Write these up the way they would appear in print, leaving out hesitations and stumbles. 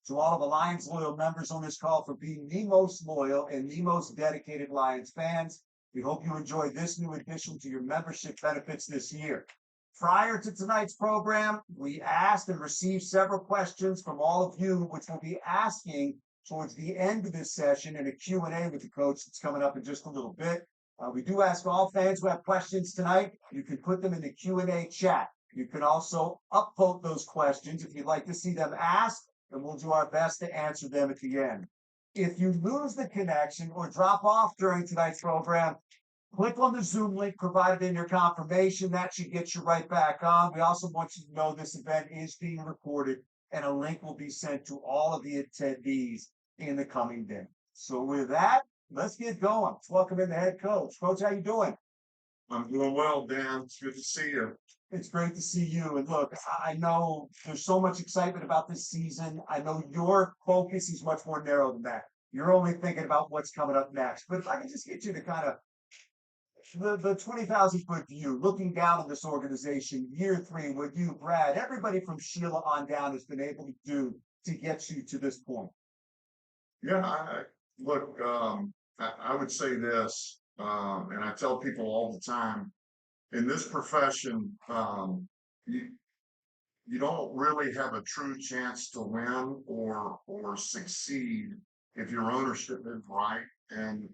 To all of the Lions loyal members on this call for being the most loyal and the most dedicated Lions fans. We hope you enjoy this new addition to your membership benefits this year. Prior to tonight's program, we asked and received several questions from all of you, which we'll be asking towards the end of this session in a Q&A with the coach that's coming up in just a little bit. We do ask all fans who have questions tonight, you can put them in the Q&A chat. You can also upvote those questions if you'd like to see them asked, and we'll do our best to answer them at the end. If you lose the connection or drop off during tonight's program, click on the Zoom link provided in your confirmation. That should get you right back on. We also want you to know this event is being recorded, and a link will be sent to all of the attendees in the coming day. So with that, let's get going. Let's welcome in the head coach. Coach, how you doing? I'm doing well, Dan. It's good to see you. It's great to see you. And look, I know there's so much excitement about this season. I know your focus is much more narrow than that. You're only thinking about what's coming up next. But if I can just get you to kind of the 20,000-foot view, looking down on this organization, year three, what you, Brad, everybody from Sheila on down has been able to do to get you to this point. Yeah, look, I would say this, and I tell people all the time, in this profession, you don't really have a true chance to win or succeed if your ownership is right. And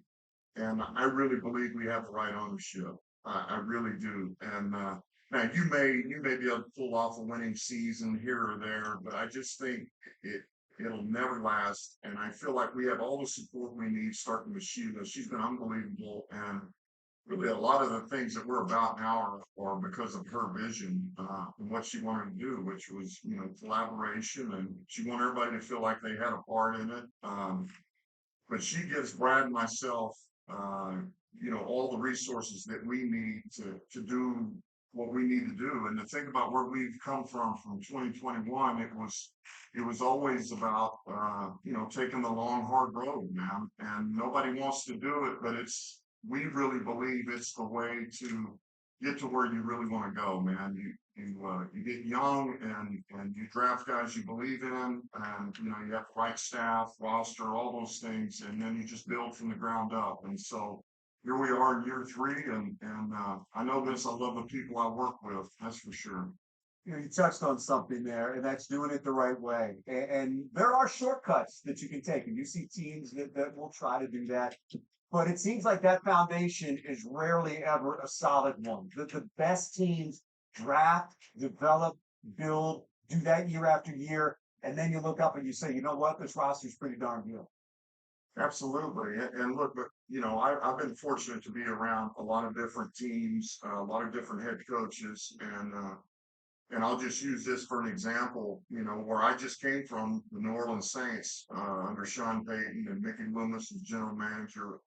I really believe we have the right ownership. I really do. And now you may be able to pull off a winning season here or there, but I just think it'll never last. And I feel like we have all the support we need, starting with Sheila. She's been unbelievable, and really a lot of the things that we're about now are because of her vision and what she wanted to do, which was collaboration, and she wanted everybody to feel like they had a part in it. But she gives Brad and myself all the resources that we need to do what we need to do. And to think about where we've come from 2021, it was always about taking the long, hard road, man. And nobody wants to do it, but we really believe it's the way to get to where you really want to go, man. You get young and you draft guys you believe in, and you have the right staff, roster, all those things, and then you just build from the ground up. And so here we are in year three, and I know this. I love the people I work with. That's for sure. You touched on something there, and that's doing it the right way. And there are shortcuts that you can take, and you see teams that will try to do that. But it seems like that foundation is rarely ever a solid one. The best teams draft, develop, build, do that year after year, and then you look up and you say, you know what, this roster is pretty darn good. Absolutely. And look, but I've been fortunate to be around a lot of different teams, a lot of different head coaches, and I'll just use this for an example, where I just came from, the New Orleans Saints, under Sean Payton and Mickey Loomis as general manager.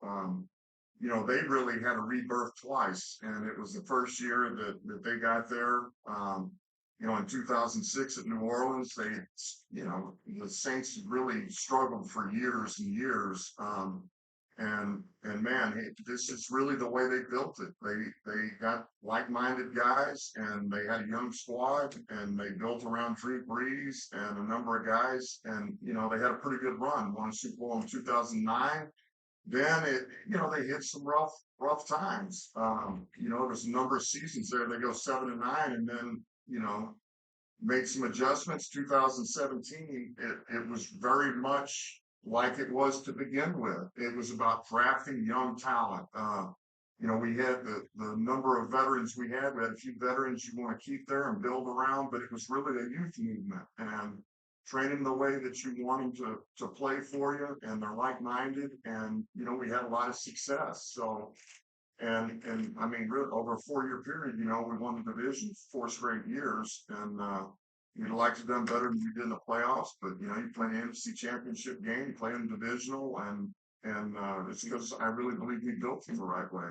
They really had a rebirth twice, and it was the first year that they got there. In 2006 at New Orleans, the Saints really struggled for years and years. And man, this is really the way they built it. They got like-minded guys, and they had a young squad, and they built around Drew Brees and a number of guys, and they had a pretty good run. Won a Super Bowl in 2009. Then they hit some rough times. There's a number of seasons there. They go 7-9, and then made some adjustments. 2017, it was very much like it was to begin with. It was about drafting young talent. We had the number of veterans we had. We had a few veterans you want to keep there and build around, but it was really a youth movement and training the way that you want them to play for you, and they're like-minded. And, we had a lot of success. So, and I mean, really, over a 4-year period, we won the division 4 straight years, and you'd like to have done better than you did in the playoffs, but you play an NFC championship game, you play in the divisional, and it's because I really believe we built it the right way.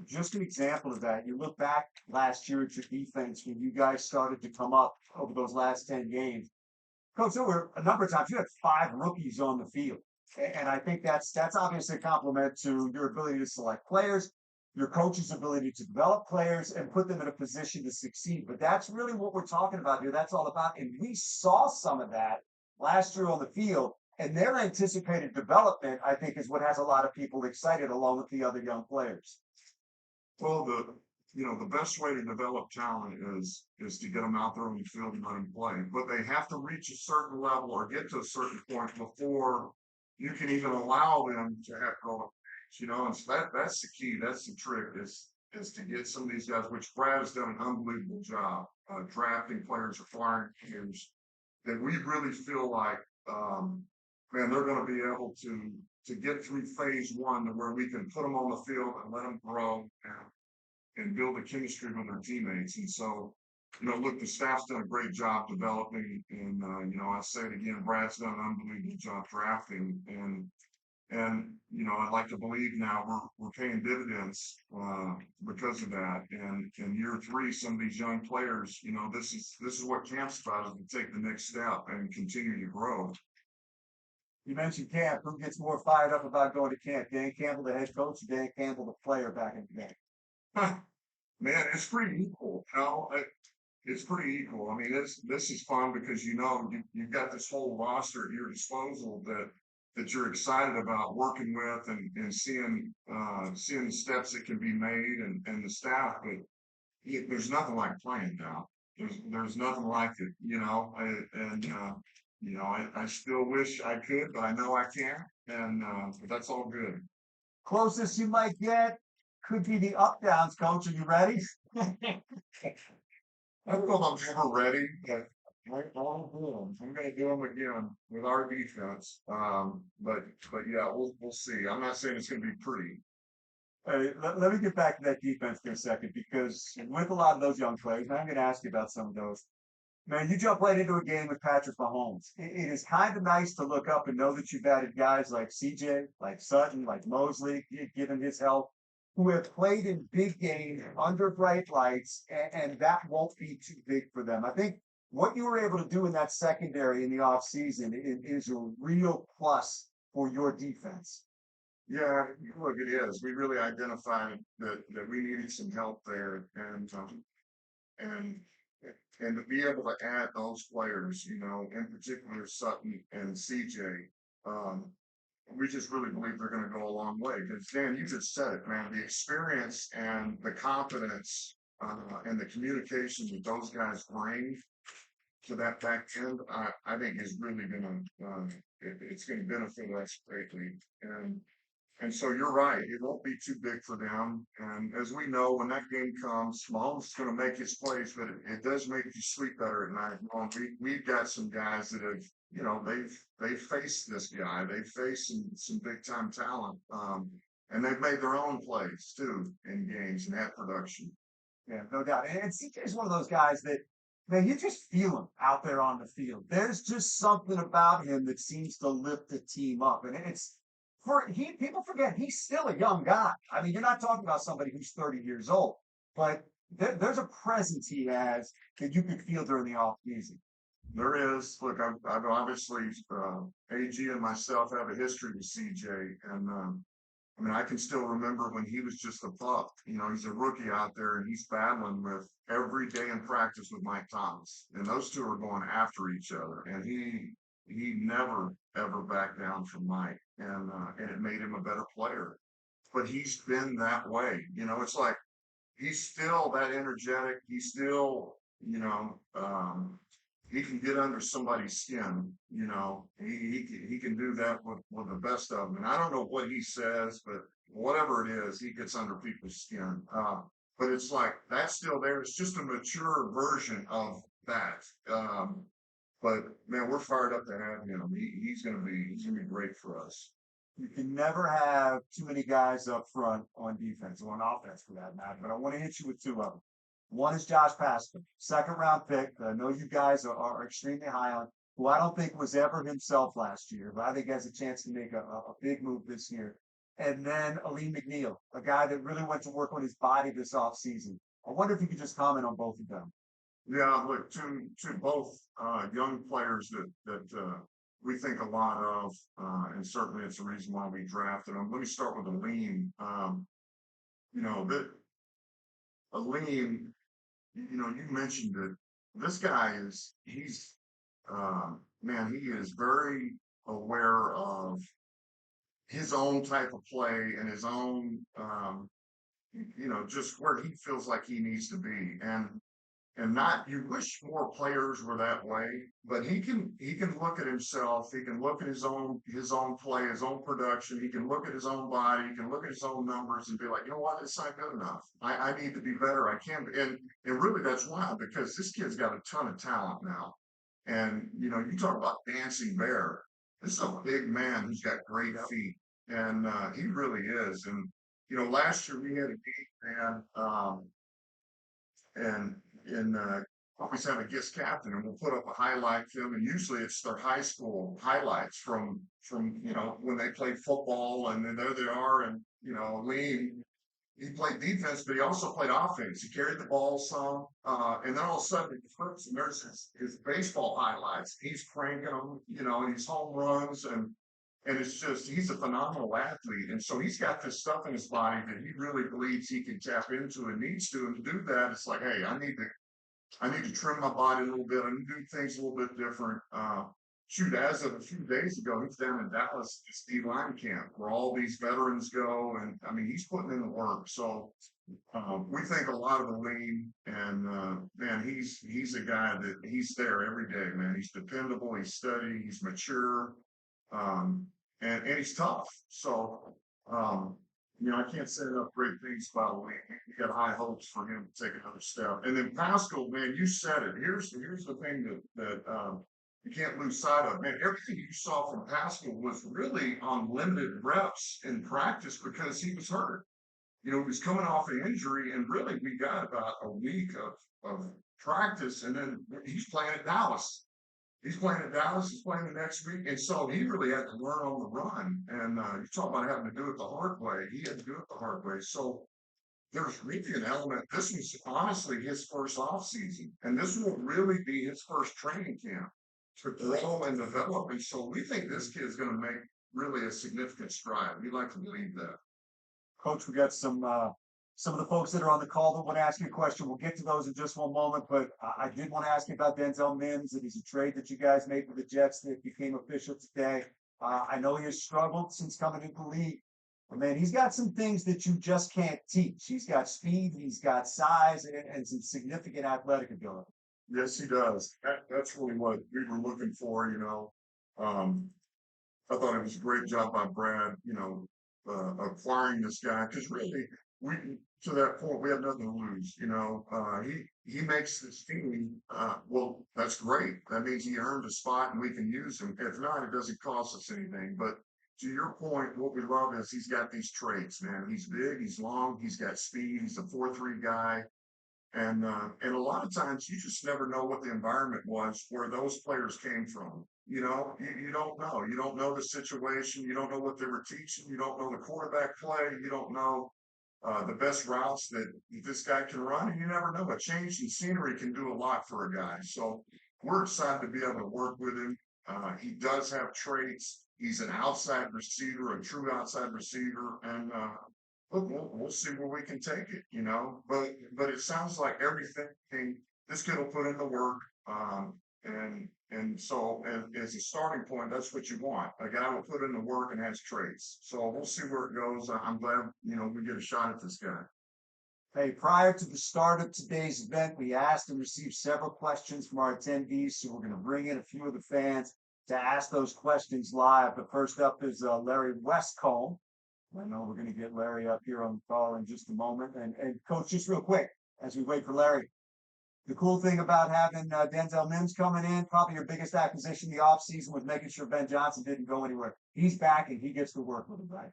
Just an example of that, you look back last year at your defense when you guys started to come up over those last 10 games. Coach, there were a number of times you had 5 rookies on the field. And I think that's obviously a compliment to your ability to select players, your coach's ability to develop players and put them in a position to succeed. But that's really what we're talking about here. That's all about. And we saw some of that last year on the field. And their anticipated development, I think, is what has a lot of people excited along with the other young players. Well, the best way to develop talent is to get them out there on the field and let them play. But they have to reach a certain level or get to a certain point before you can even allow them to have growing pains. And so that's the key. That's the trick is to get some of these guys, which Brad has done an unbelievable job drafting players, acquiring players that we really feel like, man, they're going to be able to get through phase one to where we can put them on the field and let them grow and build a chemistry with their teammates. And so, look, the staff's done a great job developing, and I say it again, Brad's done an unbelievable job drafting, and I'd like to believe now we're paying dividends because of that. And in year three, some of these young players, this is what camp's about, is to take the next step and continue to grow. You mentioned camp. Who gets more fired up about going to camp? Dan Campbell, the head coach, or Dan Campbell, the player back in the day? Man, it's pretty equal. It's pretty equal. I mean, this is fun because you've got this whole roster at your disposal that you're excited about working with and seeing the steps that can be made and the staff. But there's nothing like playing now. There's nothing like it. I still wish I could, but I know I can't, and but that's all good. Closest you might get could be the up downs, coach. Are you ready? I don't know if I'm ever ready, but I'll do them. I'm going to do them again with our defense. But yeah, we'll see. I'm not saying it's going to be pretty. Let me get back to that defense for a second, because with a lot of those young players, and I'm going to ask you about some of those. Man, you jump right into a game with Patrick Mahomes. It is kind of nice to look up and know that you've added guys like CJ, like Sutton, like Mosley, given his help, who have played in big games under bright lights, and that won't be too big for them. I think what you were able to do in that secondary in the offseason is a real plus for your defense. Yeah, look, it is. We really identified that we needed some help there, and and to be able to add those players, in particular Sutton and CJ, we just really believe they're going to go a long way. Because Dan, you just said it, man. The experience and the confidence and the communication that those guys bring to that back end, I think is really going to it's going to benefit us greatly. And so you're right, it won't be too big for them. And as we know, when that game comes, Mahomes is going to make his plays, but it does make you sleep better at night. We've got some guys that have, they've faced this guy, they've faced some big time talent, and they've made their own plays too in games and at production. Yeah, no doubt. And CJ is one of those guys that, man, you just feel him out there on the field. There's just something about him that seems to lift the team up, and people forget he's still a young guy. I mean, you're not talking about somebody who's 30 years old, but there's a presence he has that you could feel during the offseason. There is. Look, I've obviously, AG and myself have a history with CJ, and I mean, I can still remember when he was just a pup. He's a rookie out there, and he's battling with every day in practice with Mike Thomas, and those two are going after each other, and he never ever backed down from Mike, and it made him a better player. But he's been that way. It's like he's still that energetic. He's still, he can get under somebody's skin. He can do that with the best of them. And I don't know what he says, but whatever it is, he gets under people's skin. But it's like that's still there. It's just a mature version of that. But man, we're fired up to have him. He's gonna be great for us. You can never have too many guys up front on defense or on offense for that matter. But I want to hit you with two of them. One is Josh Pascal, second round pick. I know you guys are extremely high on, who I don't think was ever himself last year, but I think has a chance to make a big move this year. And then Aleem McNeil, a guy that really went to work on his body this offseason. I wonder if you could just comment on both of them. Yeah, look, two both young players that we think a lot of, and certainly it's the reason why we drafted them. Let me start with Aleem. That Aleem, you mentioned it. This guy he's man, he is very aware of his own type of play and his own, just where he feels like he needs to be. And not, you wish more players were that way, but he can look at himself, he can look at his own play, his own production, he can look at his own body, he can look at his own numbers and be like, you know what, it's not good enough. I need to be better. I can be. And really that's wild because this kid's got a ton of talent now. And you talk about dancing bear. This is a big man who's got great feet. And he really is. And last year we had a game plan, and always have a guest captain, and we'll put up a highlight film, and usually it's their high school highlights from when they played football, and then there they are, and Lee, he played defense, but he also played offense. He carried the ball some, and then all of a sudden it flips, and there's his baseball highlights. He's cranking them, and he's home runs, and it's just he's a phenomenal athlete, and so he's got this stuff in his body that he really believes he can tap into and needs to. And to do that, it's like, hey, I need to trim my body a little bit. I need to do things a little bit different. Shoot, as of a few days ago, he's down in Dallas, at Steve Line camp, where all these veterans go, and I mean, he's putting in the work. So we think a lot of the lean, and man, he's a guy that he's there every day, man. He's dependable, he's steady, he's mature, um, and he's tough. So I can't say enough great things about Lee. We got high hopes for him to take another step. And then Pascal, man, you said it. Here's the thing that you can't lose sight of. Man, everything you saw from Pascal was really on limited reps in practice because he was hurt. He was coming off an injury, and really we got about a week of practice, and then he's playing at Dallas. He's playing at Dallas. He's playing the next week, and so he really had to learn on the run. And you talk about having to do it the hard way. He had to do it the hard way. So there's really an element. This was honestly his first off season, and this will really be his first training camp to grow and develop. And so we think this kid is going to make really a significant stride. We'd like to believe that. Coach, we got some of the folks that are on the call that want to ask you a question. We'll get to those in just one moment, but I did want to ask you about Denzel Mims. It is a trade that you guys made with the Jets that became official today. I know he has struggled since coming into the league, but man, he's got some things that you just can't teach. He's got speed, he's got size, and some significant athletic ability. Yes, he does. That's really what we were looking for. Um, I thought it was a great job by Brad, acquiring this guy, because really, we to that point we have nothing to lose. He makes this team. Well, that's great. That means he earned a spot, and we can use him. If not, it doesn't cost us anything. But to your point, what we love is he's got these traits, man. He's big, he's long, he's got speed. He's a 4-3 guy. And a lot of times you just never know what the environment was where those players came from. You don't know. You don't know the situation. You don't know what they were teaching. You don't know the quarterback play. You don't know the best routes that this guy can run. And you never know. A change in scenery can do a lot for a guy. So we're excited to be able to work with him. He does have traits. He's an outside receiver, a true outside receiver, and look, we'll see where we can take it. But it sounds like everything this kid will put in the work, and so as a starting point, that's what you want. A guy will put in the work and has traits. So we'll see where it goes. I'm glad we get a shot at this guy. Hey, prior to the start of today's event, we asked and received several questions from our attendees, so we're going to bring in a few of the fans to ask those questions live. But first up is Larry Westcomb. I know we're going to get Larry up here on the call in just a moment. And Coach, just real quick, as we wait for Larry, the cool thing about having Denzel Mims coming in, probably your biggest acquisition the offseason was making sure Ben Johnson didn't go anywhere. He's back and he gets to work with him, right?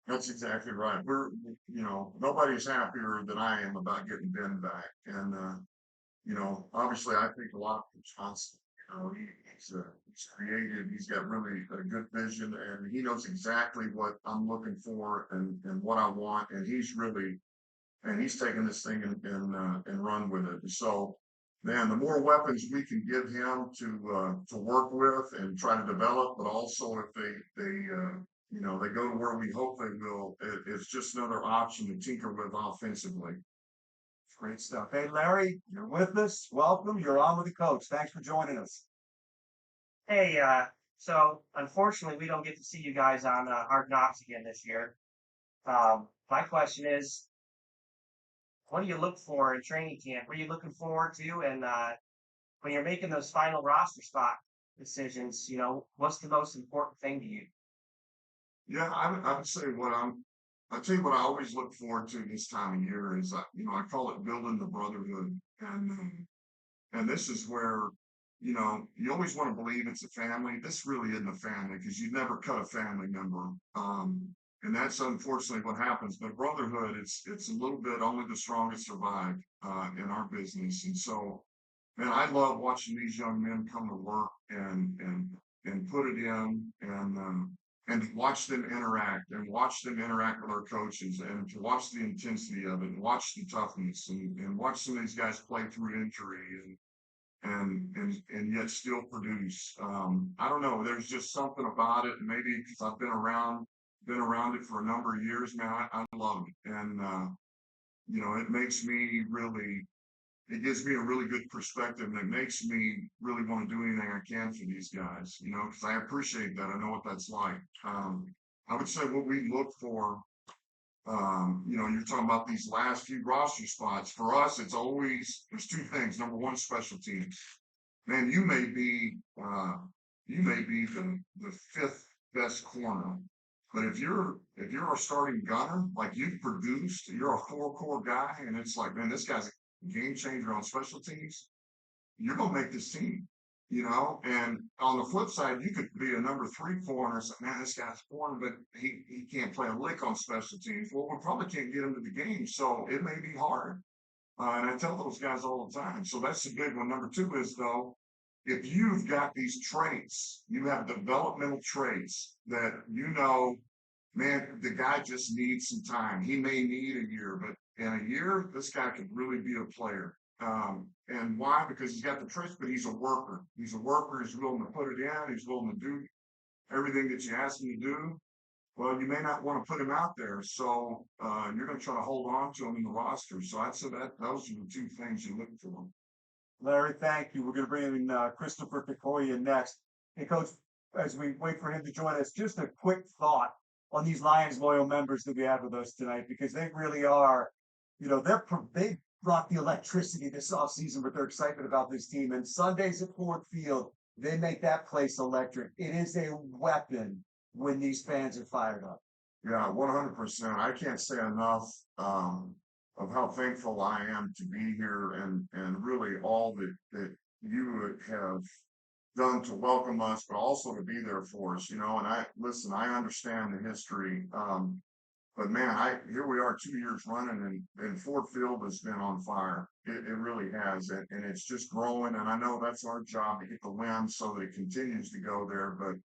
That's exactly right. Nobody's happier than I am about getting Ben back. And, obviously I think a lot of Johnson, he's creative. He's got really a good vision, and he knows exactly what I'm looking for and what I want. And he's taking this thing and run with it. And so, man, the more weapons we can give him to work with and try to develop, but also if they go to where we hope they will, it's just another option to tinker with offensively. Great stuff. Hey, Larry, you're with us. Welcome. You're on with the coach. Thanks for joining us. Hey, so unfortunately, we don't get to see you guys on Hard Knocks again this year. My question is, what do you look for in training camp? What are you looking forward to? And when you're making those final roster spot decisions, what's the most important thing to you? Yeah, I would say I tell you what I always look forward to this time of year is, I call it building the brotherhood. And this is where, you always want to believe it's a family. This really isn't a family because you never cut a family member. And that's unfortunately what happens. But brotherhood, it's a little bit only the strongest survive, in our business. And so, man, I love watching these young men come to work and put it in and watch them interact and watch them interact with our coaches and to watch the intensity of it and watch the toughness and watch some of these guys play through injury and yet still produce. I don't know. There's just something about it. Maybe because I've been around it for a number of years, man. I love it, and it makes me really. It gives me a really good perspective, and it makes me really want to do anything I can for these guys. Because I appreciate that. I know what that's like. I would say what we look for. You're talking about these last few roster spots. For us, there's two things. Number one, special teams. Man, you may be the fifth best corner, but if you're a starting gunner, like you've produced, you're a four core guy, and it's like, man, this guy's a game changer on special teams. You're gonna make this team. And on the flip side, you could be a number three corner, say, man, this guy's corner, but he can't play a lick on special teams. Well, we probably can't get him to the game, so it may be hard. And I tell those guys all the time. So that's the big one. Number two is, though, if you've got these traits, you have developmental traits that man, the guy just needs some time. He may need a year, but in a year, this guy could really be a player. And why? Because he's got the traits, but he's a worker. He's a worker. He's willing to put it in. He's willing to do everything that you ask him to do. Well, you may not want to put him out there, so you're going to try to hold on to him in the roster. So I'd say that those are the two things you look for. Larry, thank you. We're going to bring in Christopher Picoya next. Hey, Coach, as we wait for him to join us, just a quick thought on these Lions loyal members that we have with us tonight, because they really are, they brought the electricity this offseason with their excitement about this team. And Sundays at Ford Field, they make that place electric. It is a weapon when these fans are fired up. Yeah, 100%. I can't say enough of how thankful I am to be here and really all that you have done to welcome us, but also to be there for us. And I understand the history. But man, here we are 2 years running, and Ford Field has been on fire. It really has, and it's just growing. And I know that's our job to get the win so that it continues to go there. But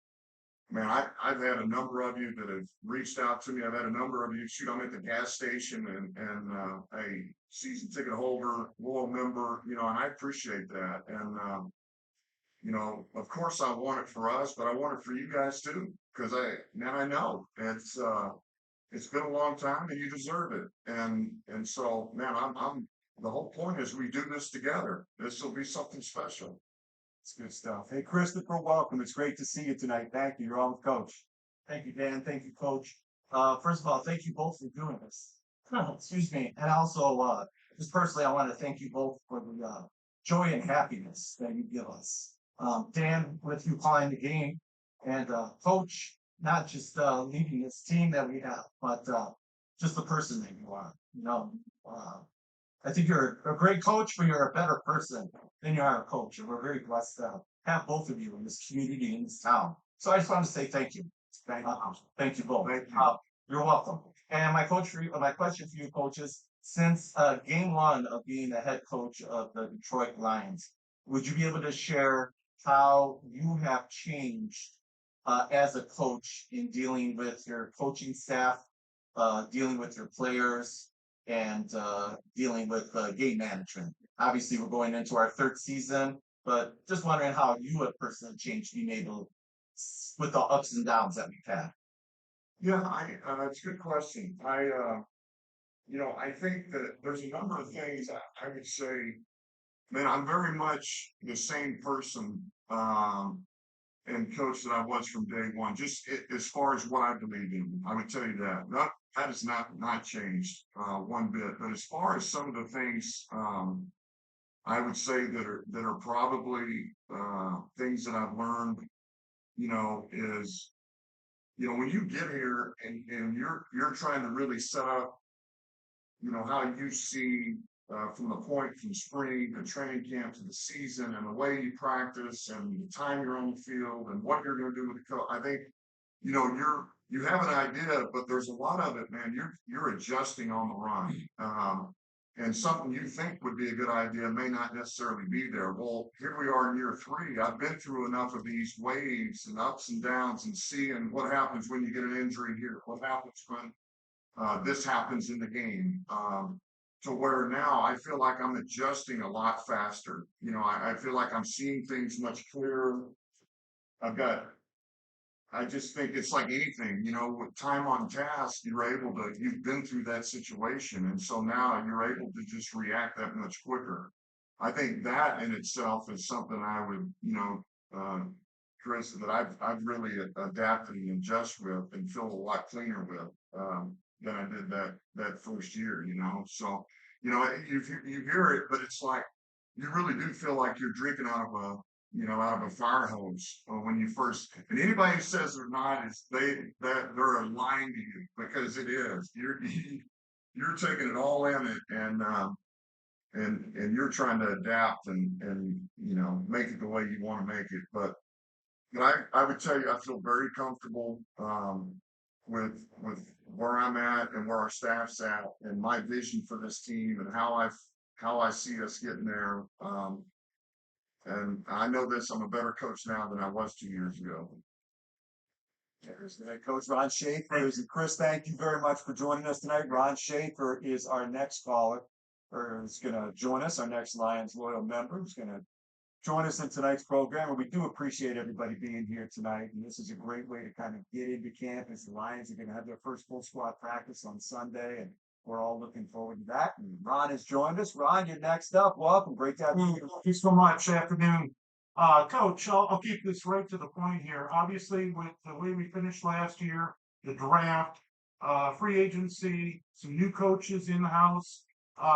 man, I've had a number of you that have reached out to me. I've had a number of you. Shoot, I'm at the gas station and a season ticket holder, loyal member. And I appreciate that. And of course, I want it for us, but I want it for you guys too, because I know it's been a long time and you deserve it. And so, man, I'm the whole point is we do this together. This will be something special. It's good stuff. Hey, Christopher, welcome. It's great to see you tonight. Thank you. You're on with Coach. Thank you, Dan. Thank you, Coach. First of all, thank you both for doing this. Excuse me. And also, just personally, I want to thank you both for the joy and happiness that you give us. Dan, with you calling the game, and Coach, not just leading this team that we have, but just the person that you are. I think you're a great coach, but you're a better person than you are a coach. And we're very blessed to have both of you in this community, in this town. So I just want to say thank you. Thank you both. Thank you. You're welcome. And my question for you, coaches, since game one of being the head coach of the Detroit Lions, would you be able to share how you have changed as a coach in dealing with your coaching staff, dealing with your players, and dealing with game management? Obviously, we're going into our third season, but just wondering how you have personally changed being able with the ups and downs that we've had. Yeah, it's a good question. I think that there's a number of things I would say, man, I'm very much the same person and coach that I was from day one. Just as far as what I believe in, I would tell you that. That has not changed one bit. But as far as some of the things I would say that are probably things that I've learned, is when you get here and you're trying to really set up, how you see from the point from spring to training camp to the season and the way you practice and the time you're on the field and what you're going to do with the coach. I think you have an idea, but there's a lot of it, man. You're adjusting on the run. And something you think would be a good idea may not necessarily be there. Well, here we are in year 3. I've been through enough of these waves and ups and downs and seeing what happens when you get an injury here, what happens when this happens in the game, to where now I feel like I'm adjusting a lot faster. I feel like I'm seeing things much clearer. I just think it's like anything, with time on task, you've been through that situation. And so now you're able to just react that much quicker. I think that in itself is something I would, Chris, that I've really adapted and adjust with and feel a lot cleaner with, than I did that first year, So, you hear it, but it's like, you really do feel like you're drinking out of a fire hose when you first. And anybody who says they're not they're lying to you, because it is. You're taking it all in it, and you're trying to adapt and make it the way you want to make it. But I would tell you, I feel very comfortable with where I'm at and where our staff's at and my vision for this team and how I see us getting there. And I know this, I'm a better coach now than I was 2 years ago. There's the head coach, Ron Schaefer. And Chris, thank you very much for joining us tonight. Ron Schaefer is our next caller, or is going to join us, our next Lions Loyal member, who's going to join us in tonight's program. And we do appreciate everybody being here tonight. And this is a great way to kind of get into camp, as the Lions are going to have their first full squad practice on Sunday. And we're all looking forward to that. And Ron has joined us. Ron, you're next up. Welcome. Great to have you. Thank you so much. Afternoon. Coach, I'll keep this right to the point here. Obviously, with the way we finished last year, the draft, free agency, some new coaches in the house,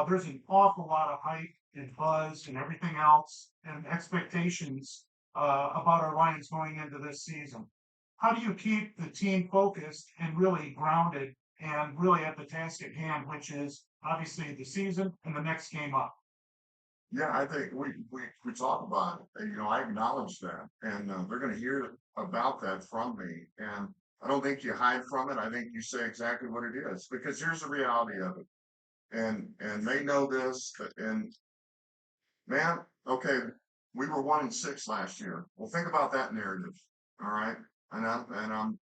there's an awful lot of hype and buzz and everything else and expectations about our Lions going into this season. How do you keep the team focused and really grounded and really at the task at hand, which is obviously the season and the next game up? Yeah, I think we talk about it. I acknowledge that, and they're going to hear about that from me. And I don't think you hide from it. I think you say exactly what it is, because here's the reality of it. And they know this. And man, okay, we were 1-6 last year. Well, think about that narrative. All right, and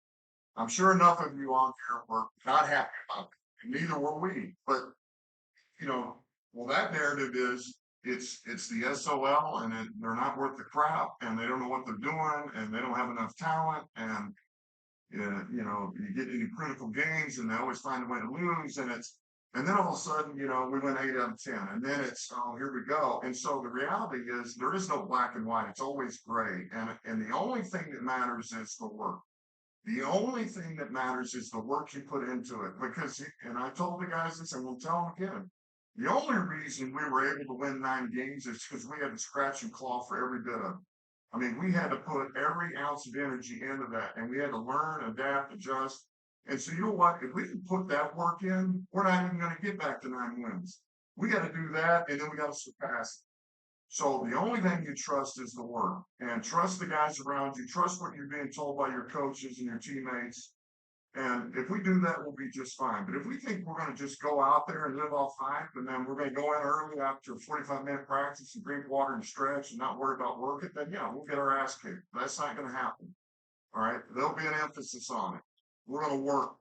I'm sure enough of you on here were not happy about it. And neither were we. But well, that narrative is. It's the SOL, and they're not worth the crap, and they don't know what they're doing, and they don't have enough talent, and you get into critical games, and they always find a way to lose, and then all of a sudden, we went 8 out of 10, and then it's, oh, here we go. And so the reality is there is no black and white; it's always gray, and the only thing that matters is the work. The only thing that matters is the work you put into it, because, and I told the guys this, and we'll tell them again. The only reason we were able to win 9 games is because we had to scratch and claw for every bit of it. I mean, we had to put every ounce of energy into that, and we had to learn, adapt, adjust. And so, you know what? If we can put that work in, we're not even going to get back to 9 wins. We got to do that, and then we got to surpass it. So the only thing you trust is the work, and trust the guys around you. Trust what you're being told by your coaches and your teammates. And if we do that, we'll be just fine. But if we think we're going to just go out there and live off hype, and then we're going to go in early after a 45-minute practice and drink water and stretch and not worry about working, then yeah, we'll get our ass kicked. That's not going to happen. All right? There'll be an emphasis on it. We're going to work.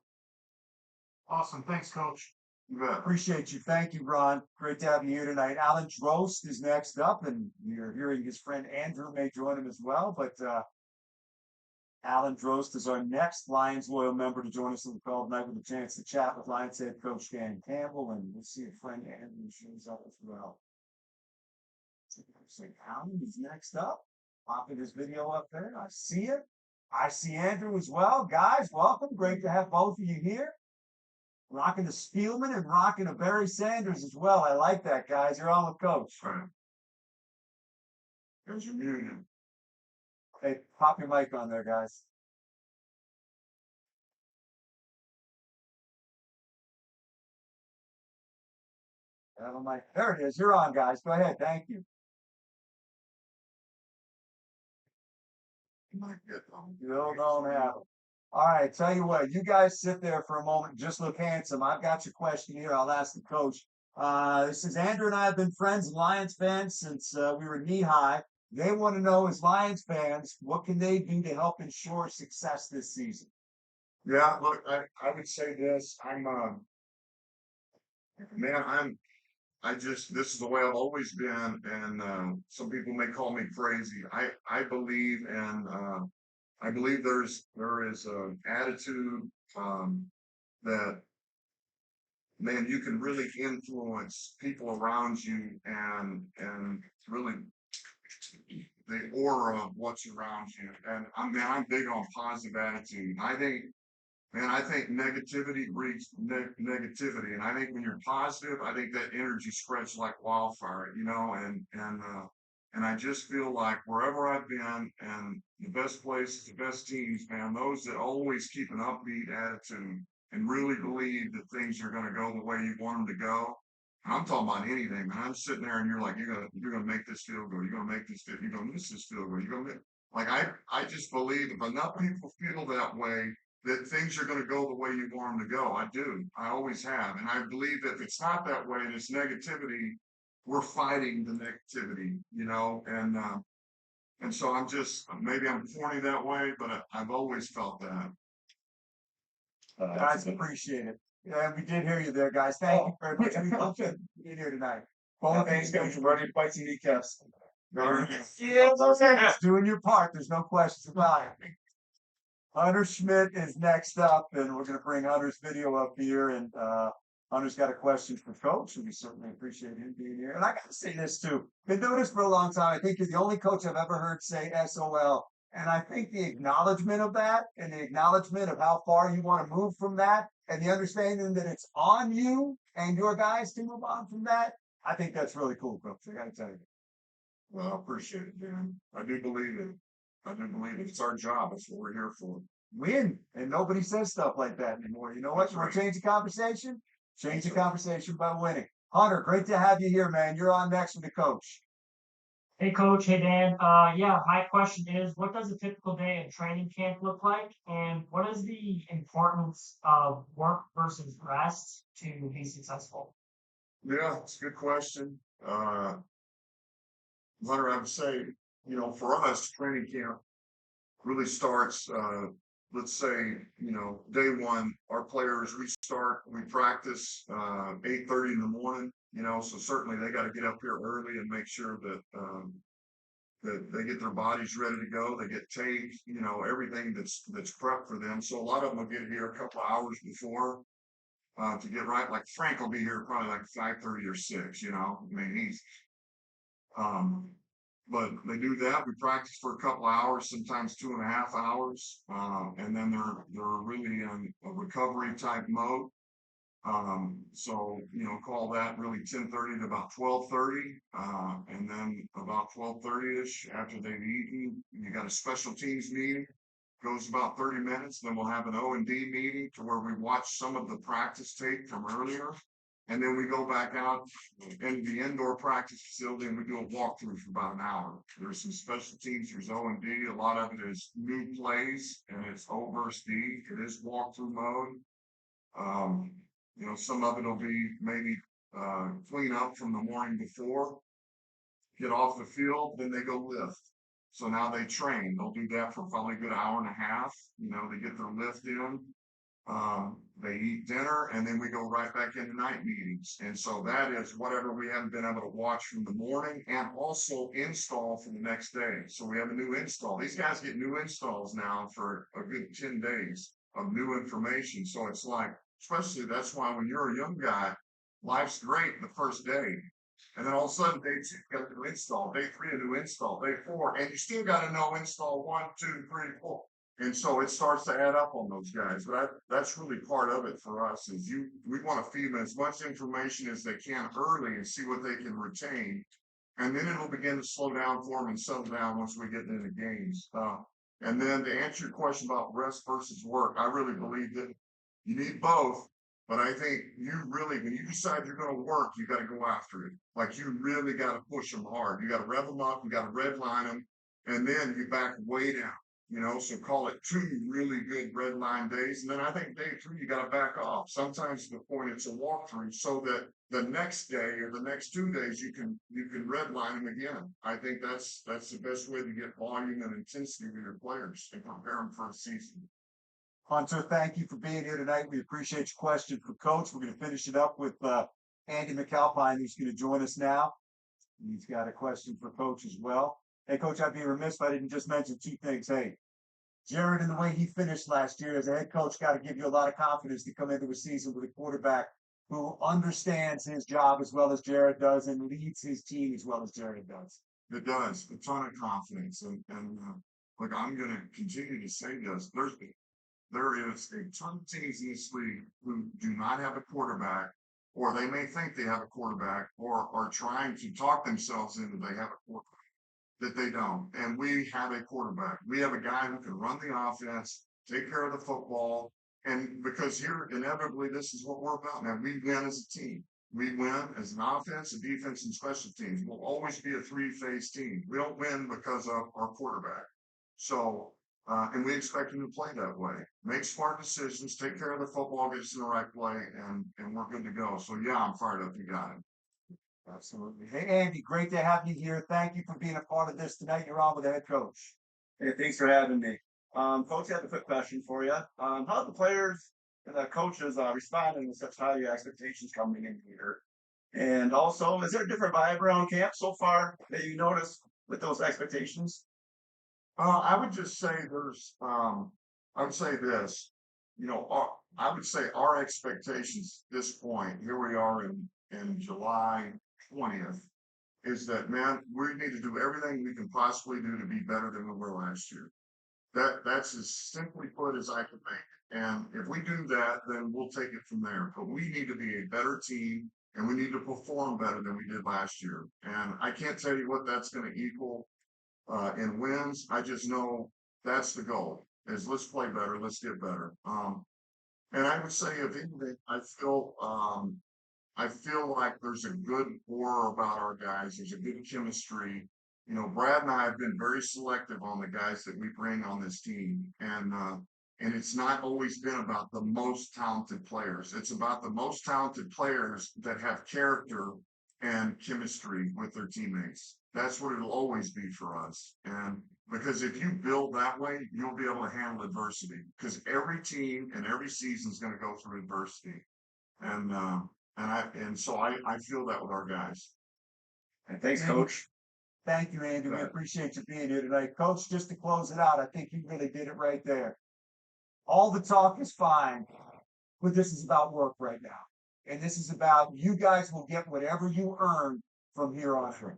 Awesome. Thanks, Coach. You bet. Appreciate you. Thank you, Ron. Great to have you here tonight. Alan Drost is next up, and you're hearing his friend Andrew may join him as well. But Alan Drost is our next Lions Loyal member to join us on the call tonight, with a chance to chat with Lions head coach Dan Campbell, and we'll see if friend Andrew shows up as well. So Alan is next up. popping this video up there. I see it. I see Andrew as well. Guys, welcome. Great to have both of you here. Rocking the Spielman and rocking a Barry Sanders as well. I like that, guys. You're on with Coach. Right. There's your muted. Hey, pop your mic on there, guys. Have a mic. There it is. You're on, guys. Go ahead. Thank you. You might get them. You don't have it. All right, tell you what, you guys sit there for a moment, just look handsome. I've got your question here. I'll ask the coach. This is Andrew and I have been friends and Lions fans since we were knee high. They want to know, as Lions fans, what can they do to help ensure success this season? Yeah, look, I would say this. Man, this is the way I've always been, and some people may call me crazy. I believe in, I believe there is an attitude that, man, you can really influence people around you and really the aura of what's around you. And I'm big on positive attitude. I think negativity breeds negativity, and I think when you're positive, I think that energy spreads like wildfire, and I just feel like wherever I've been, and the best places, the best teams, man, those that always keep an upbeat attitude and really believe that things are going to go the way you want them to go. And I'm talking about anything, man. I'm sitting there, and you're like, you're gonna make this field goal, you're gonna make this field, you're gonna miss this field goal, you're gonna make, like I just believe if enough people feel that way, that things are going to go the way you want them to go. I do. I always have. And I believe that if it's not that way and it's negativity, we're fighting the negativity, and so maybe I'm corny that way, but I've always felt that. Guys, appreciate it. Yeah, we did hear you there, guys. Thank you very much. We love you being here tonight. Both things guys are ready to fight some kneecaps. Yeah, doing your part. There's no questions about it. Hunter Schmidt is next up, and we're going to bring Hunter's video up here. And Hunter's got a question for Coach, and we certainly appreciate him being here. And I got to say this too: been doing this for a long time. I think you're the only coach I've ever heard say SOL, and I think the acknowledgement of that, and the acknowledgement of how far you want to move from that, and the understanding that it's on you and your guys to move on from that, I think that's really cool, Coach. I got to tell you. Well, I appreciate it, Dan. I do believe it. I do believe it. It's our job. It's what we're here for. Win. And nobody says stuff like that anymore. You know what? That's You want right. to change the conversation? Change That's the right. conversation by winning. Hunter, great to have you here, man. You're on next with the coach. Hey coach, hey Dan. My question is, what does a typical day of training camp look like? And what is the importance of work versus rest to be successful? Yeah, it's a good question. Hunter, I would say, for us, training camp really starts, let's say, day one, our players, we practice 8:30 in the morning, so certainly they got to get up here early and make sure that they get their bodies ready to go. They get taped, everything that's prepped for them. So a lot of them will get here a couple of hours before to get right. Like Frank will be here probably like 5:30 or 6, I mean, but they do that. We practice for a couple of hours, sometimes 2.5 hours, and then they're really in a recovery type mode. So call that really 10:30 to about 12:30, and then about 12:30ish after they've eaten, you got a special teams meeting. Goes about 30 minutes. Then we'll have an O&D meeting to where we watch some of the practice tape from earlier. And then we go back out in the indoor practice facility and we do a walkthrough for about an hour. There's some special teams, there's O&D. A lot of it is new plays and it's O versus D. It is walkthrough mode. Some of it will be maybe clean up from the morning before, get off the field, then they go lift. So now they train. They'll do that for probably a good hour and a half. They get their lift in. They eat dinner, and then we go right back into night meetings. And so that is whatever we haven't been able to watch from the morning and also install for the next day. So we have a new install. These guys get new installs now for a good 10 days of new information. So it's like, especially that's why when you're a young guy, life's great the first day. And then all of a sudden, day 2, you got a new install, day 3, a new install, day 4, and you still got to know install 1, 2, 3, 4. And so it starts to add up on those guys. But that's really part of it for us is we want to feed them as much information as they can early and see what they can retain. And then it'll begin to slow down for them and settle down once we get into games. And then to answer your question about rest versus work, I really believe that you need both. But I think when you decide you're going to work, you got to go after it. Like you really got to push them hard. You got to rev them up. You got to red line them. And then you back way down. So call it 2 really good red line days. And then I think day 3, you got to back off. Sometimes to the point it's a walkthrough so that the next day or the next 2 days, you can red line them again. I think that's the best way to get volume and intensity with your players and prepare them for a season. Hunter, thank you for being here tonight. We appreciate your question for Coach. We're going to finish it up with Andy McAlpine, who's going to join us now. He's got a question for Coach as well. Hey, Coach, I'd be remiss if I didn't just mention 2 things. Hey, Jared, in the way he finished last year as a head coach, got to give you a lot of confidence to come into a season with a quarterback who understands his job as well as Jared does and leads his team as well as Jared does. It does. A ton of confidence. And look, I'm going to continue to say this. There is a ton of teams in this league who do not have a quarterback, or they may think they have a quarterback, or are trying to talk themselves into they have a quarterback that they don't. And we have a quarterback. We have a guy who can run the offense, take care of the football. And because here, inevitably, this is what we're about. Now, we win as a team. We win as an offense, a defense, and special teams. We'll always be a 3-phase team. We don't win because of our quarterback. So, and we expect him to play that way. Make smart decisions, take care of the football, get us in the right play, and we're good to go. So, yeah, I'm fired up. You got it. Absolutely. Hey, Andy, great to have you here. Thank you for being a part of this tonight. You're on with the head coach. Hey, thanks for having me. Coach, I have a quick question for you. How do the players and the coaches responding to such high expectations coming in here? And also, is there a different vibe around camp so far that you notice with those expectations? I would just say I would say this, I would say our expectations at this point, here we are in July 20th, is that, man, we need to do everything we can possibly do to be better than we were last year. That's as simply put as I can make it. And if we do that, then we'll take it from there. But we need to be a better team, and we need to perform better than we did last year. And I can't tell you what that's going to equal in wins. I just know that's the goal, is let's play better, let's get better. And I would say, if anything, I feel like there's a good aura about our guys. There's a good chemistry. Brad and I have been very selective on the guys that we bring on this team. And it's not always been about the most talented players. It's about the most talented players that have character and chemistry with their teammates. That's what it'll always be for us. And because if you build that way, you'll be able to handle adversity. Because every team and every season is going to go through adversity. And so I feel that with our guys. And thanks, Coach. Thank you, Andy. We appreciate you being here tonight. Coach, just to close it out, I think you really did it right there. All the talk is fine, but this is about work right now. And this is about you guys will get whatever you earn from here on out.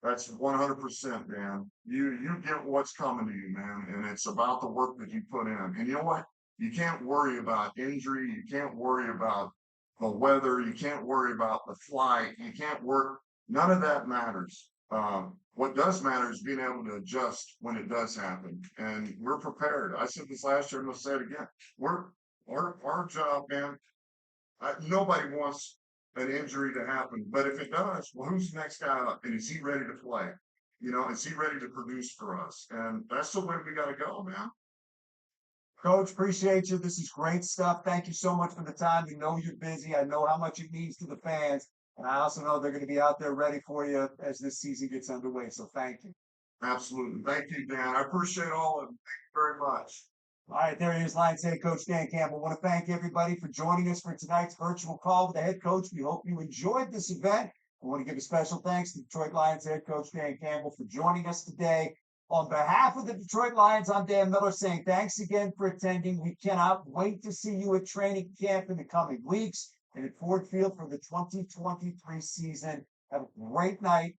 That's 100%, man. You get what's coming to you, man. And it's about the work that you put in. And you know what? You can't worry about injury. You can't worry about the weather. You can't worry about the flight. You can't work. None of that matters. What does matter is being able to adjust when it does happen. And we're prepared. I said this last year and I'll say it again. Our job, man, nobody wants an injury to happen. But if it does, well, who's the next guy up? And is he ready to play? Is he ready to produce for us? And that's the way we got to go, man. Coach, appreciate you. This is great stuff. Thank you so much for the time. We know you're busy. I know how much it means to the fans. And I also know they're going to be out there ready for you as this season gets underway. So thank you. Absolutely. Thank you, Dan. I appreciate all of it. Thank you very much. All right, there he is, Lions head coach Dan Campbell. I want to thank everybody for joining us for tonight's virtual call with the head coach. We hope you enjoyed this event. I want to give a special thanks to Detroit Lions head coach Dan Campbell for joining us today. On behalf of the Detroit Lions, I'm Dan Miller saying thanks again for attending. We cannot wait to see you at training camp in the coming weeks and at Ford Field for the 2023 season. Have a great night.